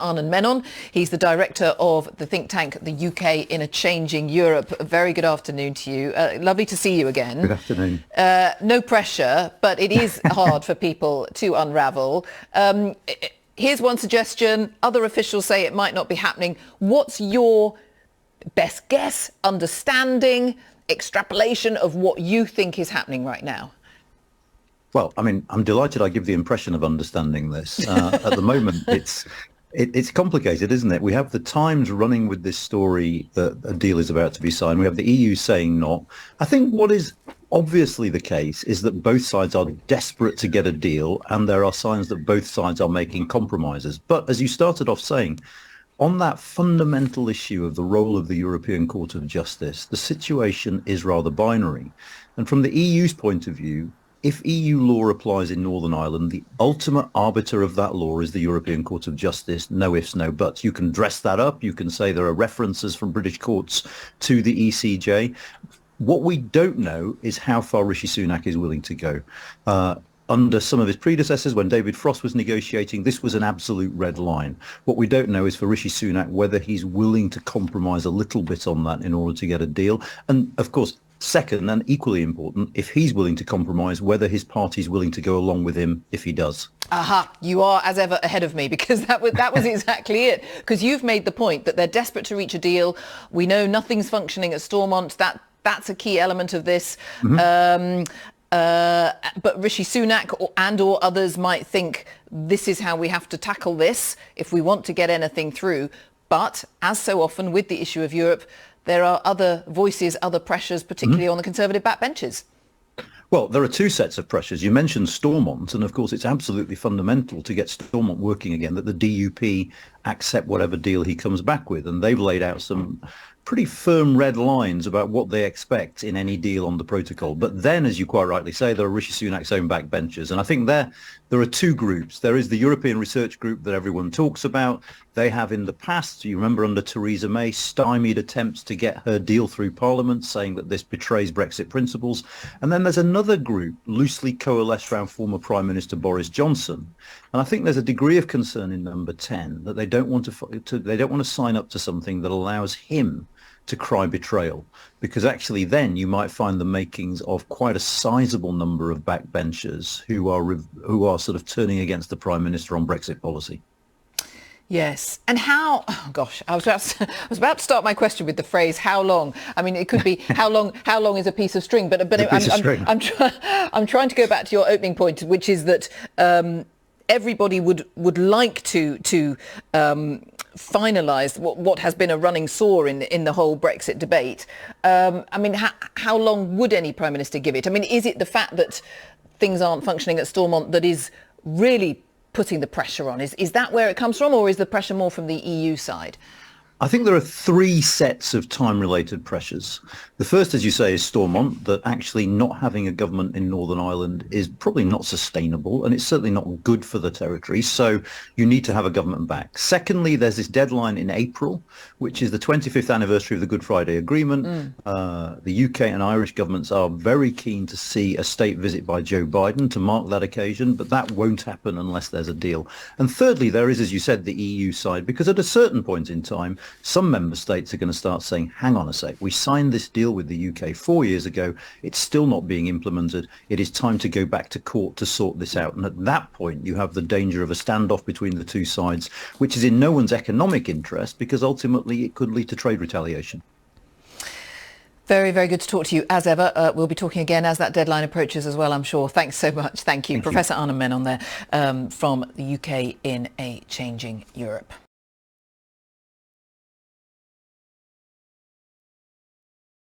Anand Menon. He's the director of the think tank, the UK in a Changing Europe. A very good afternoon to you. Lovely to see you again. Good afternoon. No pressure, but it is hard for people to unravel. Here's one suggestion. Other officials say it might not be happening. What's your best guess, understanding, extrapolation of what you think is happening right now? Well, I mean, I'm delighted I give the impression of understanding this. At the moment, it's complicated, isn't it? We have the Times running with this story that a deal is about to be signed. We have the EU saying not. I think what is obviously the case is that both sides are desperate to get a deal, and there are signs that both sides are making compromises. But as you started off saying, on that fundamental issue of the role of the European Court of Justice, the situation is rather binary. And from the EU's point of view, if EU law applies in Northern Ireland, the ultimate arbiter of that law is the European Court of Justice. No ifs, no buts. You can dress that up. You can say there are references from British courts to the ECJ. What we don't know is how far Rishi Sunak is willing to go. Under some of his predecessors, when David Frost was negotiating, this was an absolute red line. What we don't know is for Rishi Sunak whether he's willing to compromise a little bit on that in order to get a deal. And of course, second, and equally important, if he's willing to compromise, whether his party's willing to go along with him if he does. Aha, you are as ever ahead of me, because that was exactly it. Because you've made the point that they're desperate to reach a deal. We know nothing's functioning at Stormont. That's a key element of this. Mm-hmm. But Rishi Sunak or others might think this is how we have to tackle this if we want to get anything through. But as so often with the issue of Europe, there are other voices, other pressures, particularly on the Conservative backbenches. Well, there are two sets of pressures. You mentioned Stormont, and of course it's absolutely fundamental to get Stormont working again that the DUP accept whatever deal he comes back with. And they've laid out some pretty firm red lines about what they expect in any deal on the protocol. But then, as you quite rightly say, there are Rishi Sunak's own backbenchers. And I think there are two groups. There is the European Research Group that everyone talks about. They have in the past, you remember under Theresa May, stymied attempts to get her deal through Parliament, saying that this betrays Brexit principles. And then there's another group loosely coalesced around former Prime Minister Boris Johnson. And I think there's a degree of concern in number 10 that they don't want to sign up to something that allows him to cry betrayal, because actually then you might find the makings of quite a sizable number of backbenchers who are sort of turning against the Prime Minister on Brexit policy. Yes. And how, oh gosh, I was about to start my question with the phrase, how long? I mean, it could be how long is a piece of string? But I'm trying to go back to your opening point, which is that everybody would like to finalise what has been a running sore in the whole Brexit debate. I mean, how long would any Prime Minister give it? I mean, is it the fact that things aren't functioning at Stormont that is really putting the pressure on? Is that where it comes from, or is the pressure more from the EU side? I think there are three sets of time-related pressures. The first, as you say, is Stormont, that actually not having a government in Northern Ireland is probably not sustainable, and it's certainly not good for the territory, so you need to have a government back. Secondly, there's this deadline in April, which is the 25th anniversary of the Good Friday Agreement. The UK and Irish governments are very keen to see a state visit by Joe Biden to mark that occasion, but that won't happen unless there's a deal. And thirdly, there is, as you said, the EU side, because at a certain point in time, some member states are going to start saying, hang on a sec, we signed this deal with the UK 4 years ago. It's still not being implemented. It is time to go back to court to sort this out. And at that point, you have the danger of a standoff between the two sides, which is in no one's economic interest, because ultimately it could lead to trade retaliation. Very, very good to talk to you as ever. We'll be talking again as that deadline approaches as well, I'm sure. Thanks so much. Thank you. Professor Anand Menon there from the UK in a Changing Europe.